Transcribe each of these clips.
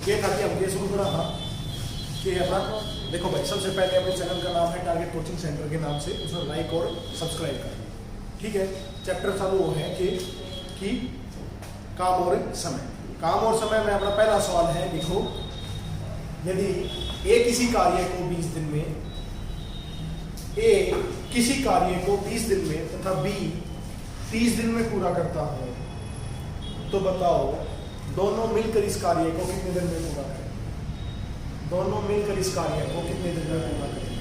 ये था कि हम ये शुरू करा था कि अपना देखो भाई, सबसे पहले अपने चैनल का नाम है टारगेट कोचिंग सेंटर के नाम से, उसमें लाइक और सब्सक्राइब करें। ठीक है, चैप्टर चालू वो है कि काम और समय। काम और समय में अपना पहला सवाल है, देखो यदि ए किसी कार्य को 20 दिन में, ए किसी कार्य को 20 दिन में तथा बी 30 दिन में पूरा करता है, तो बताओ दोनों मिलकर इस कार्य को कितने दिन में पूरा करें? दोनों मिलकर इस कार्य को कितने दिन में पूरा करें?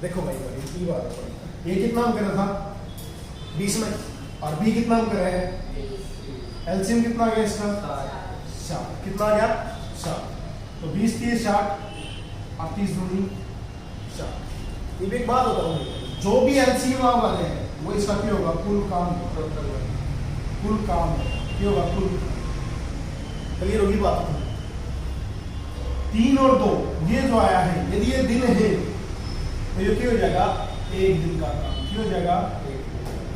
देखो भाई की बात है, ये कितना हम कर रहा था 20 में, और बी कितना हम कर रहे हैं, एलसीएम कितना आ गया इसका 60, कितना आ गया 60, तो 20 30 60 और 30 दूनी 60। एक बात बताऊं, जो भी एलसीएम वाले हैं वो इसका क्या होगा, कुल काम क्या होगा, कुल क्लियर होगी बात। 3 और 2 ये जो आया है, यदि ये दिन है तो ये क्या हो जाएगा, 1 दिन का काम। क्या हो जाएगा,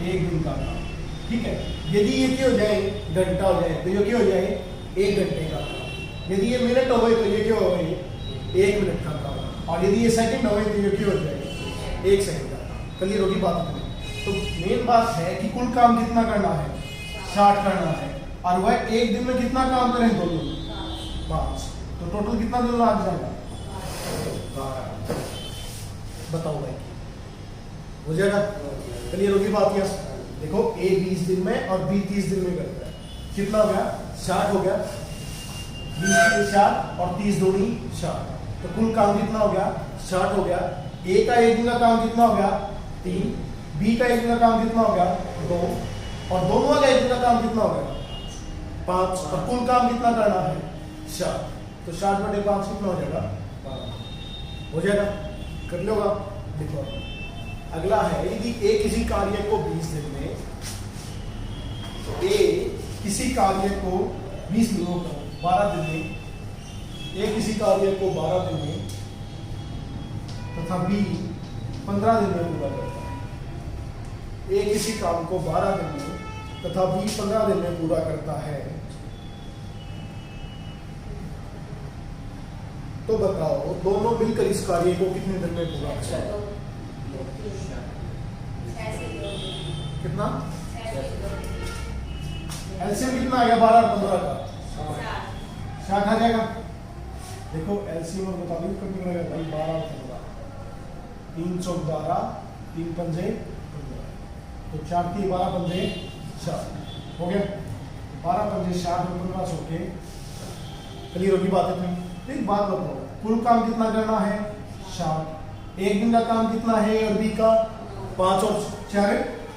1 दिन का काम। ठीक है, यदि ये क्या हो जाए, घंटा हो जाए, तो ये क्या हो जाए, 1 घंटे का काम। यदि ये मिनट हो गए तो ये क्या हो गए, 1 मिनट का काम। और यदि ये सेकंड हो गए तो ये क्या हो जाए, 1 सेकंड का काम। क्लियर होगी बात। तो मेन बात है कि कुल काम कितना करना है, 60 करना है, और वह 1 दिन में कितना काम करें, 2 दिन 5, तो टोटल कितना दिन लग जाएगा, 12। बताओ भाई, हो जाएगा? क्लियर होगी बात। क्या देखो, ए 20 दिन में और बी 30 दिन में करता है, कितना हो गया, 60 हो गया, 20 60 और 30 दूनी 60, तो कुल काम कितना हो गया, 60 हो गया। ए का 1 दिन का काम कितना हो गया, 3, बी का 1 दिन का काम कितना हो गया, 2, और दोनों का 1 दिन का काम कितना हो गया, 5, और कुल काम कितना करना है, 60, तो 60/5 कितना हो जाएगा, 12। हो जाएगा, कर लोगा। देखो अगला है, यदि ए किसी कार्य को 20 दिन में, ए किसी कार्य को 20 दिनों का 12 दिन में, ए किसी कार्य को 12 दिन में तथा बी 15 दिन में पूरा करता है। ए किसी काम को 12 दिन में तथा बी 15 दिन में पूरा करता है, तो बताओ दोनों मिलकर इस कार्य को कितने दिन में पूरा करेंगे? कितना एलसीएम कितना आ गया, 12 और 15 का 60 आ जाएगा। देखो एलसीएम और मुताबिक कितना रहेगा भाई, 12 और 15, 3 चौक 12, 3 पंजे 15, तो 4 3 12 पंजे 60 हो गया, 12 पंजे 60 और 15 सौ के। क्लियर होगी बात है? एक बात बताओ, कुल काम कितना करना है, 60, 1 दिन का काम कितना है, और बी का 5 और 4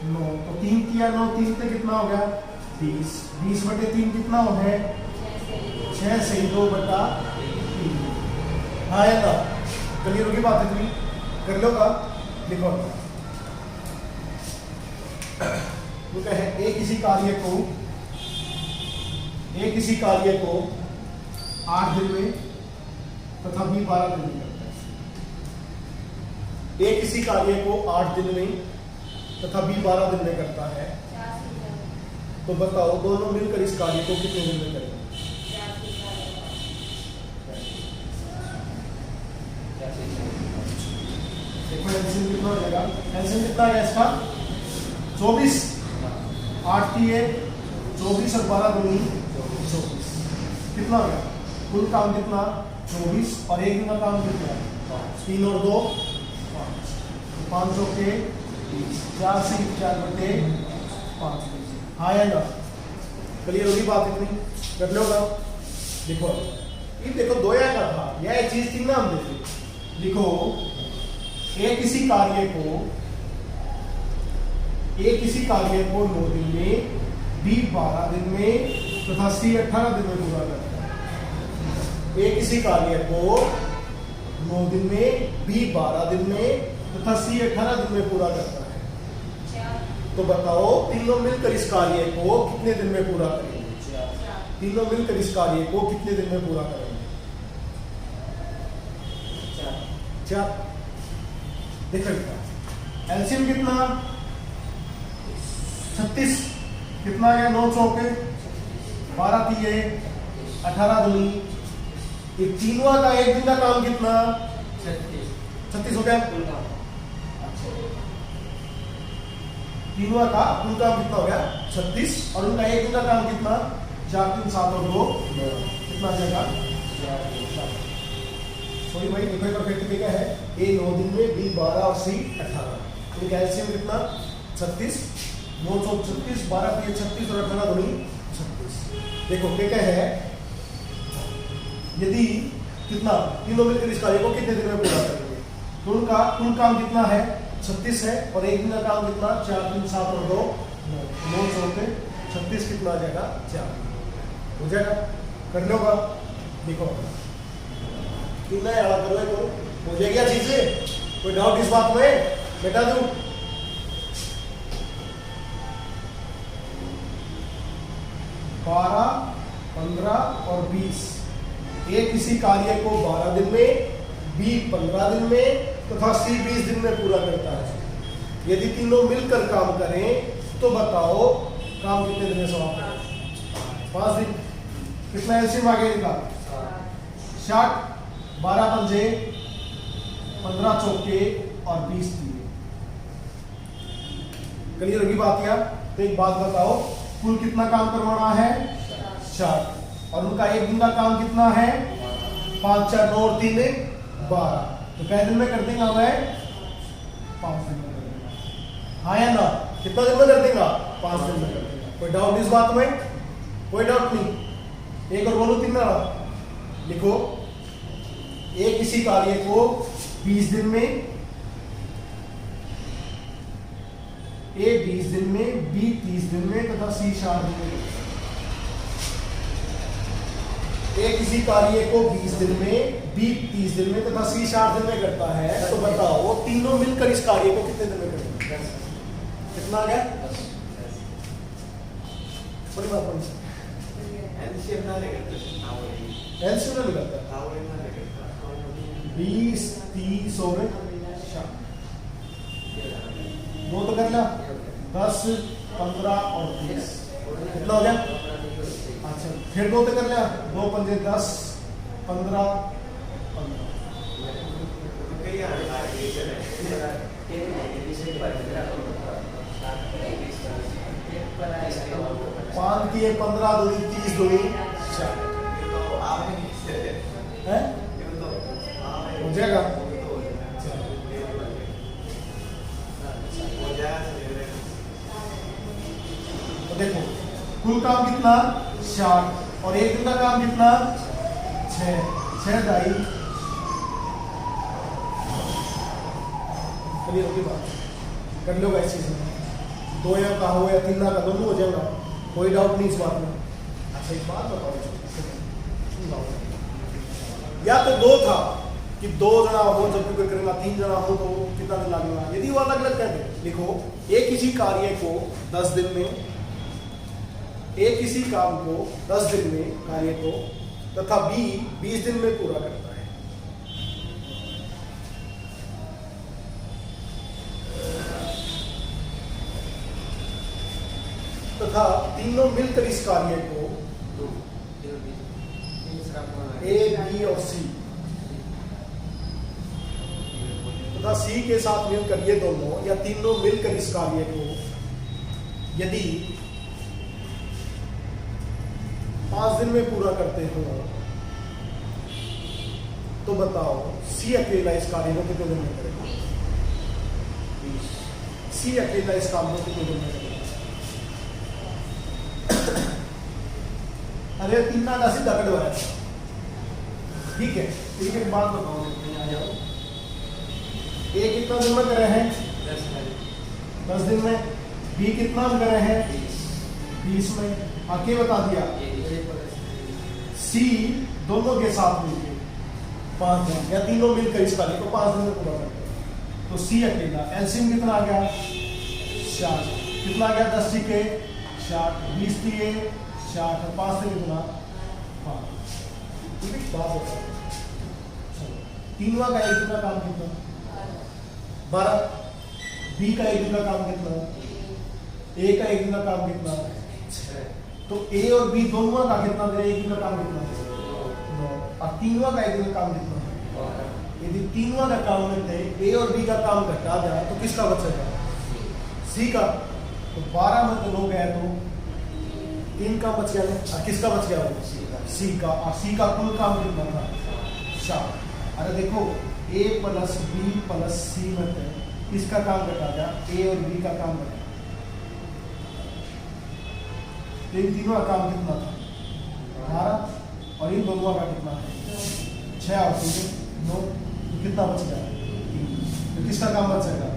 9, तो 3 किया 9, 3 से कितना हो गया, 20, 20/3 कितना हो गया, 6 से 2/3। हाँ या ना? क्लियर होगी बात है? तुम्हें कर लो का। देखो वो क्या है, ए किसी कार्य को 8 दिन में तथा बी 12 दिन में करता है। ए किसी कार्य को 8 दिन में तथा बी 12 दिन में करता है, तो बताओ दोनों मिलकर इस कार्य को कितने दिन में करेंगे? देखो एलसीएम कितना हो जाएगा, एलसीएम कितना है इसका 24, 8 की 24 और 12 दूनी 24, कितना हो गया, कुल काम कितना 24, और 1 दिन का काम कितना, 3 और 2 5, 500 के 4 से 4/5। हाँ या ना? क्लियर होगी बात इतनी, कर लो का। देखो ये देखो 2 का था, यह चीज थी ना, हम देखें। देखो ए किसी कार्य को 9 दिन में, बी 12 दिन में तथा सी 18 दिन में पूरा करता है। ए किसी कार्य को 9 दिन में, बी 12 दिन में तथा सी 18 दिन में पूरा करता है, तो बताओ तीनों मिलकर इस कार्य को कितने दिन में पूरा करेंगे? तीनों मिलकर इस कार्य को कितने दिन में पूरा करेंगे? 4। देखो एलसीएम कितना 36, कितना है 9 चौके 12 3 18 दूनी, ये तीनों का एक दिन का काम कितना? 36 हो गया। तीनों का कुल काम कितना हो गया? 36, और उनका एक दिन का काम कितना? 4 3 7 और 2 कितना आ जाएगा? सॉरी भाई, देखो एक परफेक्ट क्या है, ए 9 दिन में, बी 12 और सी 18, तो कैल्शियम कितना? 36, 936, 12 3 36 और 18 दूनी 36। देखो क्या है, यदि कितना तीनों मिलकर इस कार्य को कितने दिन में पूरा करेंगे, तो उनका कुल काम कितना है? 36 है, और एक दिन का काम कितना? 4 3 7 और 2 9 9 36 कितना आ जाएगा? 4 हो जाएगा। कर लोगा, देखो कितना याद करो, हो जाएगी चीजें, कोई डाउट इस बात में? बेटा दूं 12 15 और 20, ए किसी कार्य को 12 दिन में, बी 15 दिन में तथा सी 20 दिन में पूरा करता है। यदि तीनों मिलकर काम करें तो बताओ काम कितने दिन में समाप्त करें? 5 दिन। कितना एलसीएम आ गया इनका? 60, 12 पंजे 15 चौके और 20 दिए। क्लियर होगी बात यार? तो एक बात बताओ, कुल कितना काम करवाना है? 60, और उनका एक दिन का काम कितना है? 5 4 9 और 3 12, तो पहले दिन में कर देंगे हमें 5 दिन में कर देंगे, हाँ या ना? कितना दिन में कर देंगे? 5 दिन में कर देंगे। कोई डाउट इस बात में? कोई डाउट नहीं। एक और बोलो 3 ना लिखो, एक किसी कार्य को 20 दिन में, ए 20 दिन में, बी 30 दिन में तथा सी 4 दिन में। ए किसी कार्य को 20 दिन में, बी 30 दिन में तथा सी 4 दिन में करता है, तो बताओ वो तीनों मिलकर इस कार्य को कितने दिन में करेंगे? कितना आ गया? बड़ी बात बड़ी एलसीएम ना निकलता, 20 30 और 4 दो तो कर ला, 10 15 और 20 कितना हो गया? अच्छा, फिर दो तो कर लिया, 2 पंजे 10 15 15। 5 दिए 15 दूनी 30 दूनी 4 है, हो जाएगा। तो देखो कुल काम कितना? 4, और एक दिन का काम कितना? 6 दाई। क्लियर होगी बात? कर लो इस चीज में, 2 या का हो या 3 ना का दोनों हो जाएगा, कोई डाउट नहीं इस बात में। अच्छा एक बात बताओ, या तो 2 था कि 2 जना हो जब भी कोई करेगा, 3 जना हो तो कितना दिन लगेगा? यदि वो अलग अलग कहते, लिखो एक किसी कार्य को 10 दिन में, एक किसी काम को 10 दिन में कार्य को तथा बी 20 दिन में पूरा करता है। तथा तीनों मिलकर इस कार्य को ए बी और सी तथा सी के साथ मिलकर ये दोनों या तीनों मिलकर इस कार्य को यदि 5 दिन में पूरा करते हो तो बताओ सी अकेला इस कार्य को कितने दिन में करेगा? सी अकेला इस काम को कितने दिन में करेगा? अरे 3 ना सीधा कटवाया, ठीक है। ठीक है, बात बताओ, ए कितना दिन में करे हैं? 10 दिन में। बी कितना में करे हैं? 20 में। आके बता दिया। सी दोनों के साथ मिलकर 5 दिन या तीनों मिलकर इस कार्य को 5 दिन में पूरा करते हैं, तो सी अकेला। एलसीएम कितना आ गया? 4। कितना आ गया? 10 के 60, 20 दिए 60 और 5 से कितना? 5। ठीक है, बात होता है। तीनवा का एक दिन का काम कितना? 12। बी का एक दिन का काम कितना? ए का एक दिन का काम कितना? 6। तो ए और बी दोनों का कितना दे, एक दिन का काम कितना है 9, और तीनों का एक दिन का काम कितना है। यदि तीनों का काम में थे ए और बी का काम घटा जाए तो किसका बचेगा, सी का। तो 12 में तो 9 गया तो 3 का बच गया, और किसका बच गया वो, सी का। और सी का कुल काम कितना था 4। अरे देखो ए प्लस बी प्लस सी में थे, किसका काम घटा गया, ए और बी का काम घटा। इन तीनों का काम कितना था 12, और इन दोनों का कितना है 6 और 3 9, तो कितना बच गया 3। तो किसका काम बचेगा,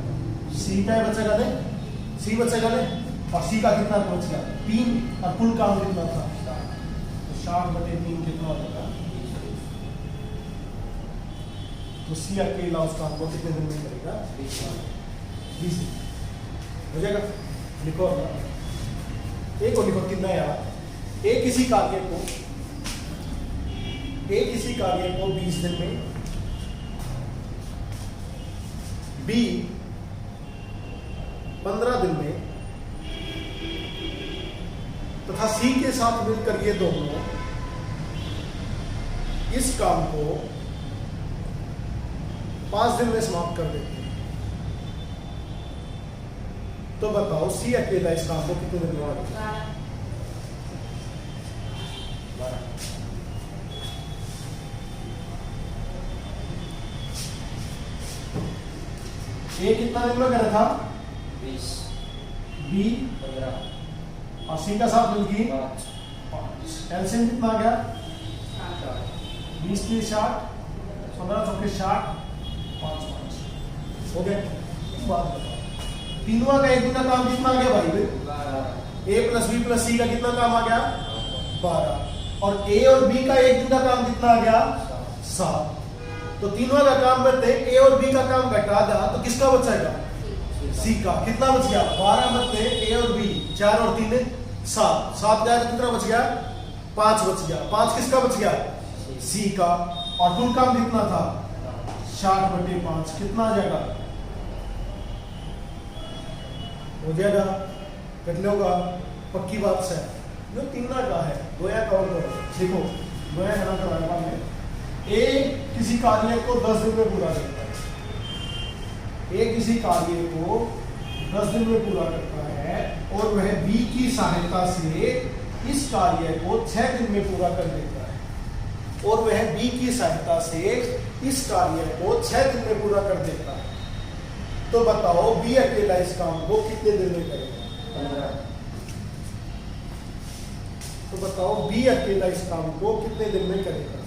सी का बचेगा नहीं, सी बचेगा नहीं, और सी का कितना बच गया 3, और कुल काम कितना था, तो 60/3 कितना होगा। तो सी अकेला उस काम को कितने दिन में करेगा, 20 दिन हो जाएगा। लिखो एक और लिखो कितना यार, एक किसी कार्य को 20 दिन में, बी 15 दिन में, तथा सी के साथ मिलकर ये दोनों इस काम को 5 दिन में समाप्त कर देते हैं। तो बताओ सी अकेला इस काम को कितने दिन में करेगा, 12। ए कितना दिन में करा था 20, बी 15 और सी का साथ मिलकर 5 एलसीएम कितना आ गया 4 20 30 60 15 चौके 60 5 5 हो गया। बात बताओ तीनों का एक दिन का काम कितना आ गया भाई, ए प्लस बी प्लस सी का कितना काम आ गया 12, और ए और बी का एक दिन का काम कितना आ गया 7। तो तीनों का काम करते ए और बी का काम घटा दा तो किसका बचेगा, सी का। कितना बच गया 12 में ए और बी, 4 और 3 7, 7 गया तो कितना बच गया 5 बच गया, 5 किसका बच गया सी का। और कुल काम कितना था 60/5 कितना आ जाएगा, हो जाएगा, कर लोगा पक्की बात से। जो तीनों का है गोया काउंट करो, देखो गोया करना करवाएगा मैं। ए किसी कार्य को 10 दिन में पूरा करता है, ए किसी कार्य को 10 दिन में पूरा करता है, और वह बी की सहायता से इस कार्य को 6 दिन में पूरा कर देता है, और वह बी की सहायता से इस कार्य को 6 दिन में पूरा कर देता है। तो बताओ बी अकेला इस काम को कितने दिन में करेगा, 15 तो बताओ बी अकेला इस काम को कितने दिन में करेगा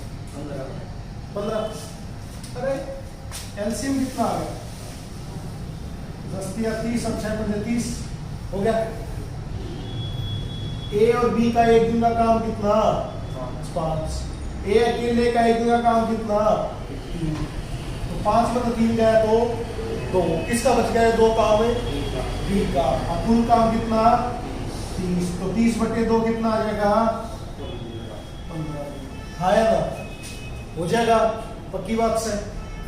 15। अरे एलसीएम कितना आ गया 10 या 30, अब 6 × 30 हो गया। ए और बी का एक दिन का काम कितना 5, ए अकेले का एक दिन का काम कितना 3, तो 5 में 3 गया तो 2, किसका बच गया 2 काम है बी का। और कुल काम कितना 30, तो 30/2 कितना आ जाएगा 15। हाँ या ना, हो जाएगा पक्की बात से।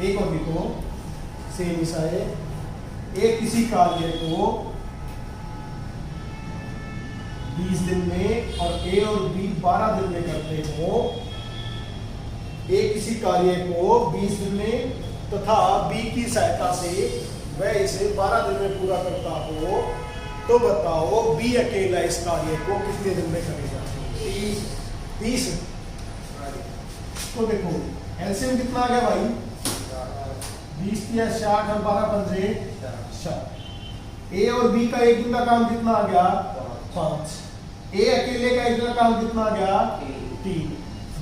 एक और देखो सेम ऐसा है, एक किसी कार्य को 20 दिन में और ए और बी 12 दिन में करते हो, एक किसी कार्य को 20 दिन में तथा बी की सहायता से वह इसे 12 दिन में पूरा करता हो, तो बताओ बी अकेला इस कार्य को कितने दिन में करेगा 30। तो देखो एलसीएम कितना आ गया भाई 20 या 60 और 12 पंजे 60। ए और बी का एक दिन का काम कितना आ गया 5, ए अकेले का एक दिन का काम कितना आ गया 3।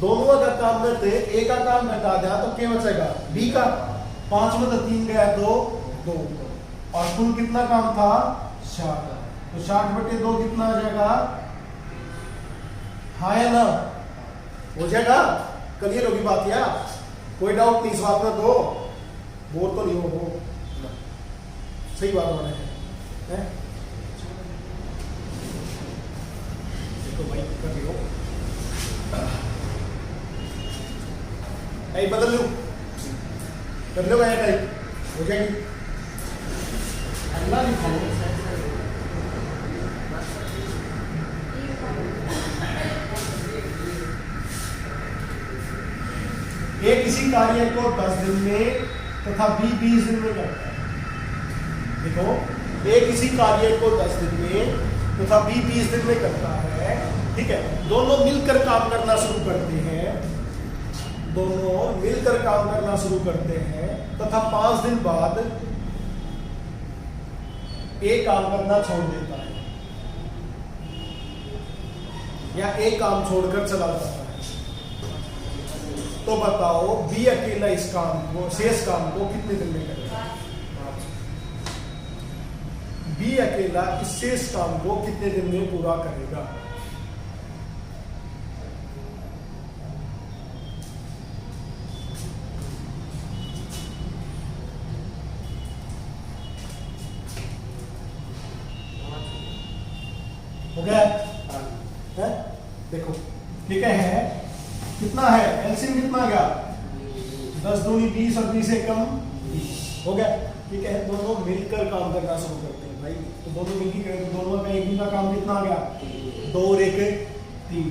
दोनों का काम में थे, ए का काम घटा दिया तो क्या बचेगा बी का। 5 में तो 3 गया तो 2, और कुल कितना काम था 60, तो 60/2 कितना आ जाएगा, हाँ या ना, हो जाएगा। क्लियर होगी बात यार, कोई डाउट नहीं इस बात में, तो बोर तो नहीं हो, सही बात हो रहा है। तो भाई कर रही हो बदल लो, कर लो टाइप हो जाएगी। अगला लिखो ए किसी कार्य को 10 दिन में तथा बी 20 दिन में करता है। देखो ए किसी कार्य को 10 दिन में तथा बी 20 दिन में करता है, ठीक है। दोनों मिलकर काम करना शुरू करते हैं, दोनों मिलकर काम करना शुरू करते हैं तथा 5 दिन बाद ए काम करना छोड़ देता है या ए काम छोड़कर चला जाता है। तो बताओ बी अकेला इस काम को, शेष काम को कितने दिन में करेगा? बी अकेला इस शेष काम को कितने दिन में पूरा करेगा? हो गया है? देखो ठीक है, कितना है एलसीएम कितना गया? 10 दूनी 20 और 20 से कम 20 हो गया, ठीक है। दोनों मिलकर काम करना शुरू करते हैं भाई, तो दोनों मिलकर करें तो दोनों का एक दिन का काम कितना आ गया? 2 और 1 3।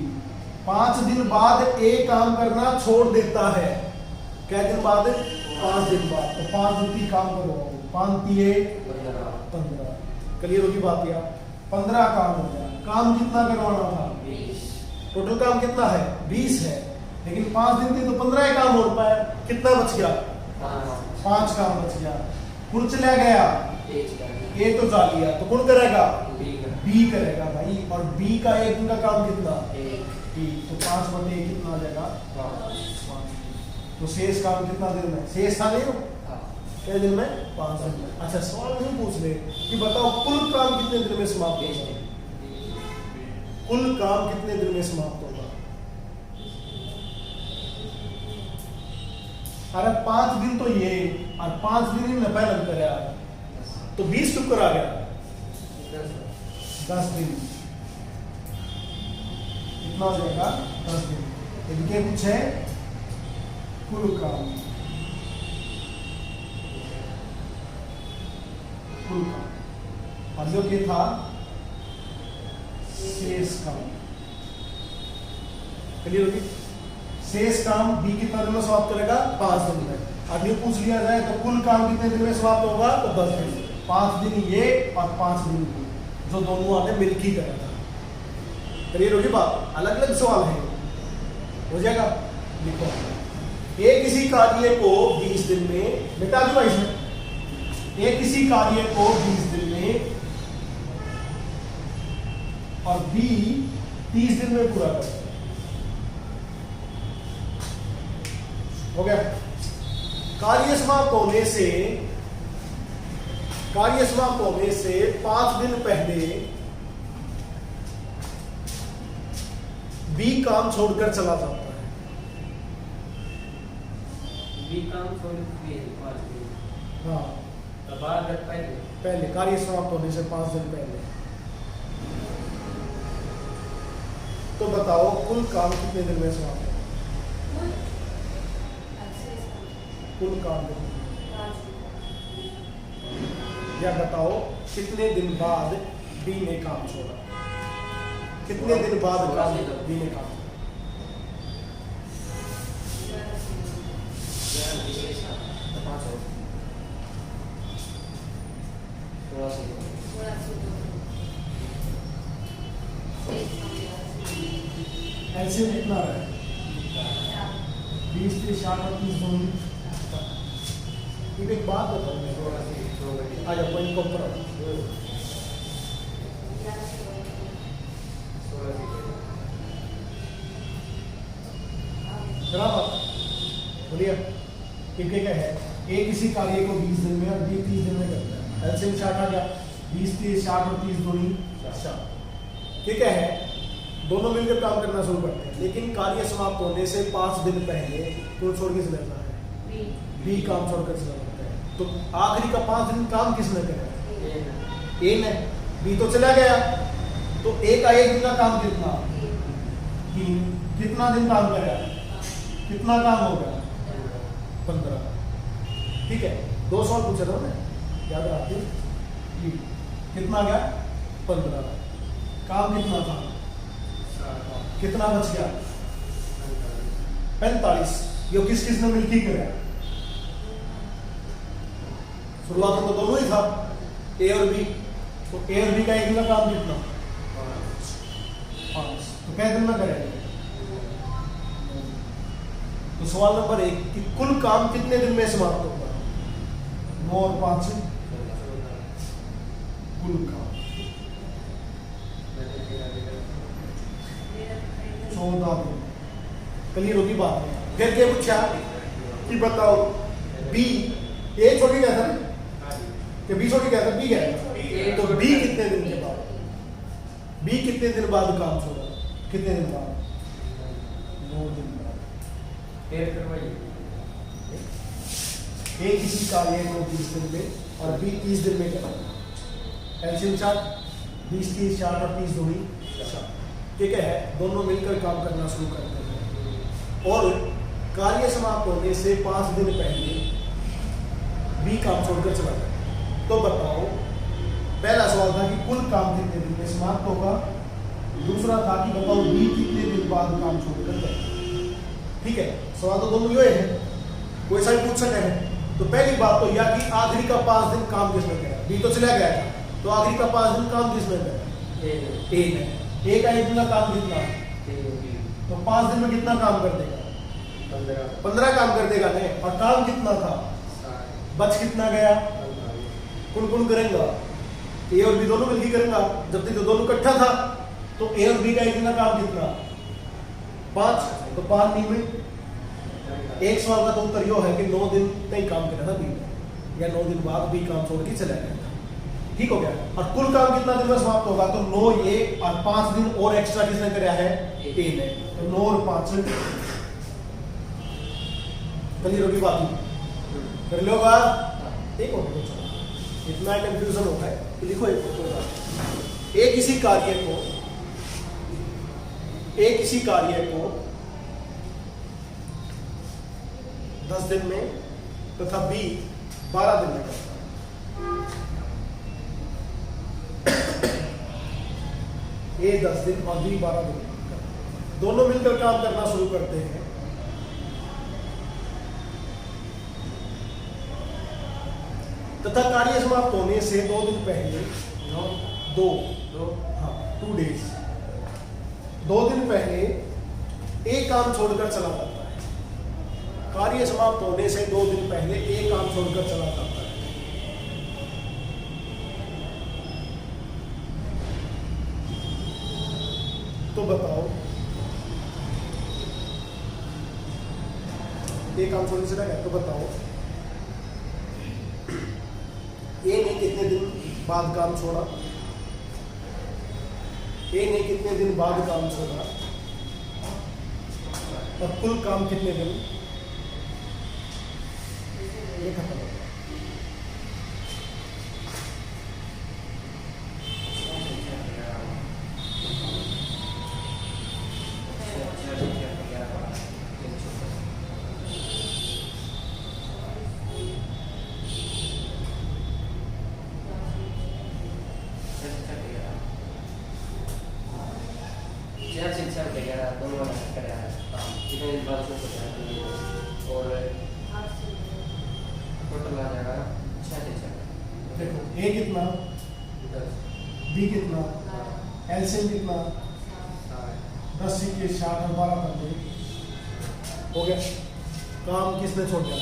5 दिन बाद ए काम करना छोड़ देता है। क्या दिन बाद? 5 दिन बाद। तो 5 दिन की काम करो, 5 3 15। क्लियर होगी बात? या 15 काम हो गया। काम कितना करवाना था? 20। टोटल काम कितना है? 20 है, लेकिन 5 दिन थे तो 15 काम हो पाया। कितना बच गया? 5 काम बच गया। कौन चला गया? ए तो जा लिया, तो कौन करेगा? बी करेगा भाई। और बी का एक दिन का काम कितना? 1। तो 5 बटे कितना आ जाएगा? 5। तो शेष काम कितना दिन में? शेष था नहीं क्या दिन में? 5 दिन में। अच्छा सवाल नहीं पूछ ले कि बताओ कुल काम कितने दिन में समाप्त होगा? कुल काम कितने दिन में समाप्त होगा? अरे 5 दिन तो ये और 5 दिन ही नफा लग गया, तो 20 टुकर आ गया। 10 दिन कितना हो जाएगा? 10 दिन। इनके कुछ है कुल काम, कुल काम। और जो कि था शेष काम। क्लियर होगी? शेष काम बी कितना दिन में समाप्त करेगा? 5 दिन में। अभी पूछ लिया जाए तो कुल काम कितने दिन में समाप्त होगा? तो 10 दिन। 5 दिन ये और 5 दिन ये, जो दोनों वाले मिलकर करा था। क्लियर होगी बात? अलग अलग सवाल है, हो जाएगा। लिखो ए किसी कार्य को 20 दिन में, बेटा दूंगा इसमें, ए किसी कार्य को 20 दिन में और बी 30 दिन में पूरा करता है। हो गया? कार्य समाप्त होने से 5 दिन पहले बी काम छोड़कर चला जाता है। बी काम छोड़ दिए 5 दिन। हाँ, पहले कार्य समाप्त होने से 5 दिन पहले। तो बताओ कुल काम कितने दिन में समाप्त होगा? कुल काम या बताओ कितने दिन बाद बी ने काम छोड़ा? कितने दिन बाद काम बी ने काम? ऐसे कितना है? 20 से 30 दूनी। एक बात बताओ, आ जाओ पॉइंट को ऊपर बोलिए। क्या है? ए किसी कार्य को 20 दिन में और बी 30 दिन में करता है। एलसीएम 60 आ गया। 20 30 60 और 30 दूनी 60। ठीक है, दोनों मिलकर काम करना शुरू करते हैं, लेकिन कार्य समाप्त होने से 5 दिन पहले कौन छोड़ के चला जाता है? बी काम छोड़कर चला जाता है। तो आखिरी का 5 दिन काम किसने करा? ए ने। बी तो चला गया, तो ए का एक दिन का काम कितना? 3। कितना दिन काम करा? कितना काम होगा? 15। ठीक है, 2 सवाल पूछे था ना, याद रखिए। कितना गया? 15। काम कितना था? कितना बच गया? 45। ये किस किसने मिलकर किया? शुरुआत में तो दोनों ही था, ए और बी। तो ए और बी का एक दिन का काम कितना? 5। तो क्या दिन में करेंगे? तो सवाल नंबर 1 कि कुल काम कितने दिन में समाप्त होगा? 9 और 5 से कुल काम 14 दिन। क्लियर होगी बात? फिर क्या पूछा कि बताओ बी, ए छोड़ के गया था कि बी छोड़ के गया था? बी गया। तो बी कितने दिन के बाद, बी कितने दिन बाद काम छोड़ा? कितने दिन बाद? 9 दिन बाद। ए किसी कार्य को 30 दिन में और बी 30 दिन में करेगा। एलसीएम 60, 20 30 60 और 30 दूनी 60। ठीक है, दोनों मिलकर काम करना शुरू करते हैं और कार्य समाप्त होने से 5 दिन पहले बी काम छोड़कर चला गया। तो बताओ, पहला सवाल था कि कुल काम कितने दिन में समाप्त होगा, दूसरा था कि बताओ बी कितने दिन बाद काम छोड़कर गया। ठीक है, सवाल तो दोनों ये है, कोई सा भी पूछ सकते हैं। तो पहली बात तो यह कि आखिरी का 5 दिन काम किसने किया? बी तो चला गया था, तो आखिरी का 5 दिन काम किसने किया? ए ने। ए का एक दिन का काम कितना? तो 5 दिन में कितना काम कर देगा? 15 काम कर देगा नहीं। और काम कितना था? बच कितना गया? कुल करेंगे ए और बी दोनों मिलकर करेंगे। जब तक तो दोनों इकट्ठा था तो ए और बी का एक दिन का काम कितना? 5। तो 5 नहीं में एक सवाल का तो उत्तर यो है कि 9 दिन तक काम करा था बी ने, या 9 दिन बाद बी काम छोड़ के चला गया था। ठीक हो गया। और कुल काम कितना दिन में समाप्त होगा? तो 9 ए और 5 दिन और एक्स्ट्रा किसने कराया है? ए ने। तो 9 और 5 क्लियर होगी बात? कर लो बात। एक और इतना कंफ्यूजन होता है कि देखो, एक किसी कार्य को 10 दिन में तथा बी 12 दिन में करता है। ए 10 दिन और बी 12 दिन में करता है। दोनों मिलकर काम करना शुरू करते हैं। तथा कार्य समाप्त होने से 2 दिन पहले 2 डेज 2 दिन पहले एक काम छोड़कर चला जाता है। कार्य समाप्त होने से 2 दिन पहले एक काम छोड़कर चला जाता है। तो बताओ, एक काम छोड़कर चला गया, तो बताओ ए ने कितने दिन बाद काम छोड़ा? ए ने कितने दिन बाद काम छोड़ा? और कुल काम कितने दिन? ये खत्म हो गया। देखो, ए कितना, बी कितना, एलसीएम कितना? 10 सिक्के 60 और 12 पंजे हो गया। काम किसने छोड़ दिया?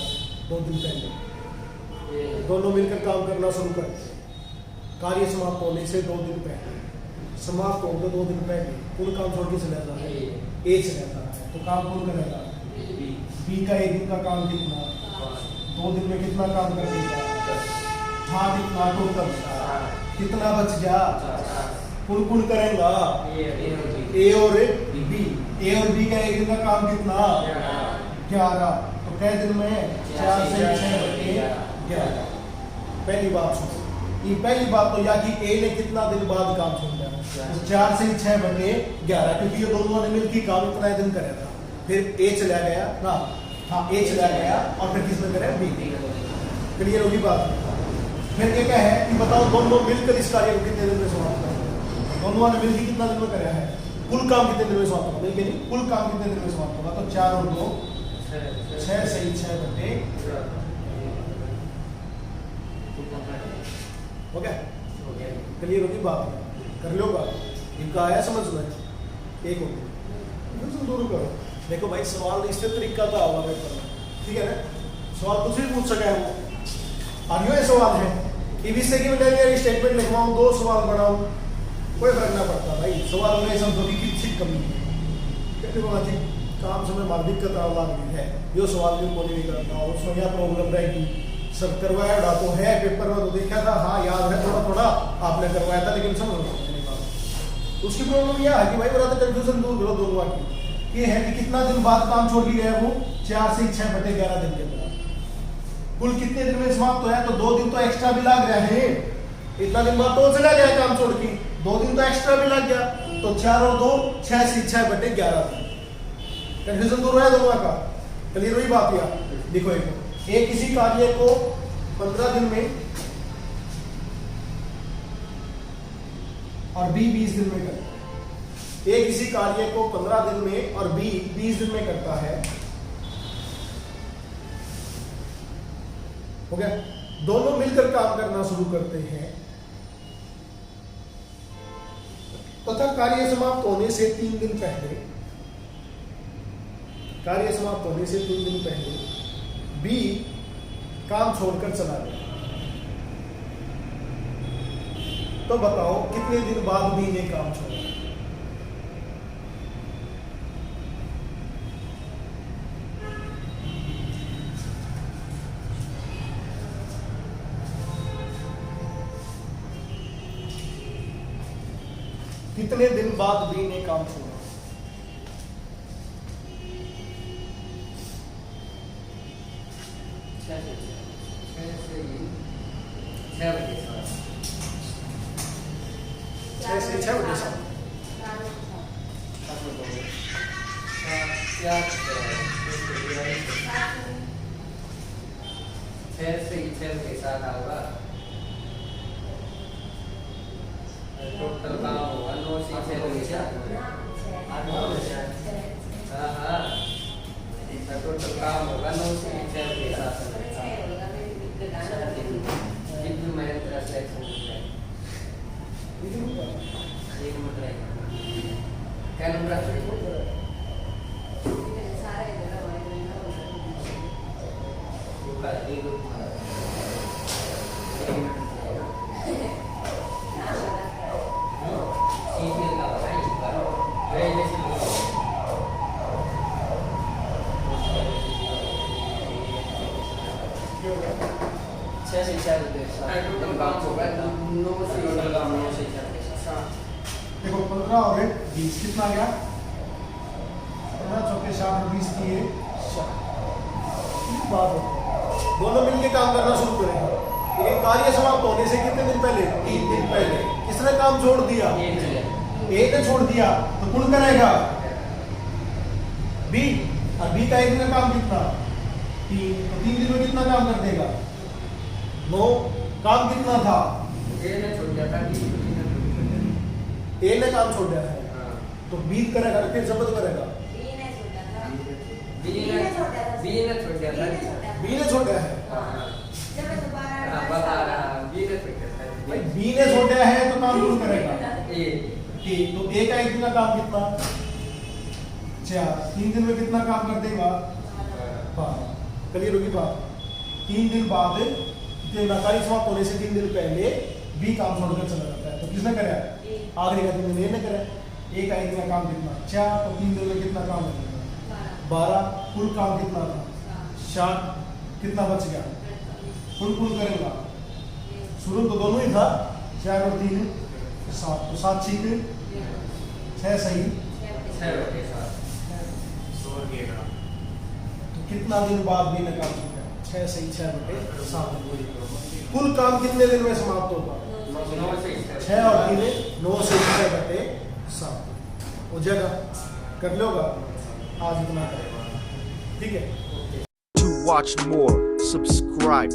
2 दिन पहले। दोनों मिलकर काम करना शुरू करते। कार्य समाप्त होने से 2 दिन पहले, समाप्त होकर 2 दिन पहले कुल काम छोड़ के चला जाता है? ए चला जाता है। तो काम कौन करेगा? बी का एक दिन का काम कितना? 2 दिन में कितना काम कर देगा? हाँ, कितना टोटल? कितना बच गया? कुल करेगा ए और बी। ए और बी का एक दिन का काम कितना? 11। तो कै दिन में? 4 से 6 बटे 11। पहली बात सुनो, ये पहली बात तो यह कि ए ने कितना दिन बाद काम छोड़ा? तो 4 से 6 बटे 11, क्योंकि ये दोनों ने मिलकर काम इतना दिन करा था। फिर ए चला गया ना, हाँ ए चला गया और फिर किसने कराया? बी। क्लियर होगी बात? फिर ये क्या है कि बताओ, दोनों मिलकर इस कार्य को कितने दिन में समाप्त करेंगे? दोनों ने मिलकर कितना दिन में कराया है? कुल काम कितने दिन में समाप्त होगा? नहीं, कुल काम कितने दिन में समाप्त होगा? तो 4 और 2 6 सही 6 बटे हो गया। क्लियर होगी बात, कर लो बात। इनका आया समझ में, एक हो गया। दो करो। देखो भाई सवाल इस तरीका का होगा पेपर में, ठीक है ना। सवाल कुछ भी पूछ सका है वो, और ये सवाल है ईबीसी की मैं स्टेटमेंट लिखवाऊं, 2 सवाल बनाऊं, कोई फर्क ना पड़ता भाई। सवाल में समझो कि कितनी कमी है, काम समय मार्मिक का ताला है, यो सवाल भी कोई नहीं करता, उसमें क्या प्रॉब्लम रहेगी। सब करवाया उड़ा तो है पेपर में, तो देखा था, हाँ याद है थोड़ा थोड़ा आपने करवाया था, लेकिन समझ लो उसकी प्रॉब्लम यह है कि भाई बड़ा कंफ्यूजन दूर करो दोनों की। ये है कि कितना दिन बाद काम छोड़ के गया वो, 4 से 6 बटे 11 दिन के बाद। कुल कितने दिन में समाप्त होया, तो 2 दिन तो एक्स्ट्रा भी लग रहे हैं। इतना दिन बाद तो चला गया काम छोड़ के, 2 दिन तो एक्स्ट्रा भी लग गया, तो 4 और 2 6 से 6 बटे 11 दिन। कंफ्यूजन दूर है दोनों का, क्लियर हुई बात। या देखो एक किसी कार्य को 15 दिन में और बी 20 दिन में करता है। एक किसी कार्य को 15 दिन में और बी 20 दिन में करता है, हो गया। दोनों मिलकर काम करना शुरू करते हैं तथा कार्य समाप्त होने से 3 दिन पहले, कार्य समाप्त होने से 3 दिन पहले बी काम छोड़कर चला गया। तो बताओ कितने दिन बाद बी ने काम छोड़ा। कितने दिन बाद बी ने काम छोड़ा। के साथ होगा टोटल काम होगा 9 से 6 के साथ। हाँ टोटल काम होगा 9 से 6 के साथ। कितनी मेहनत का सिलेक्शन है, 1 मिनट रहेगा क्या नंबर देखो 15 और 20 कितना गया, 15 चौके 60 20 किए 60। बात हो दोनों मिलके काम करना शुरू करेंगे। लेकिन कार्य समाप्त होने से कितने दिन पहले, 3 दिन पहले किसने काम छोड़ दिया, ए ने छोड़ दिया, तो कौन करेगा बी। और बी का 1 दिन का काम कितना 3, तो 3 दिन में कितना काम कर देगा 9। काम कितना था, ए ने छोड़ दिया था, ए ने काम छोड़ दिया है, तो बी करेगा फिर शब्द करेगा बी ने छोड़ दिया था, बी ने छोड़ दिया है। बता रहा बी ने छोड़ दिया था, भाई बी ने छोड़ दिया है तो काम कौन करेगा ए। ठीक, तो ए का 1 दिन का काम कितना 4, 3 दिन में कितना काम कर देगा 12। क्लियर होगी बात। 3 दिन बाद कार्य समाप्त होने से 3 दिन पहले बी काम छोड़कर चला जाता है, तो किसने कराया आखिरी का 3 दिन ए ने कराया। ए का 1 दिन का काम कितना 4, तो 3 दिन में कितना काम लगेगा 12। कुल काम कितना था 60, कितना बच गया कुल करेगा। शुरू तो दोनों ही था 4 और 3 7, तो 7 6 6 सही 6 के साथ तो कितना दिन बाद बी ने काम किया 6 सही 6 बटे 7। कुल काम कितने दिन में समाप्त होगा 6 और 3 9 से 6 बटे 7 हो जाएगा। कर लोगा आज इतना करेगा, ठीक है। To watch more, subscribe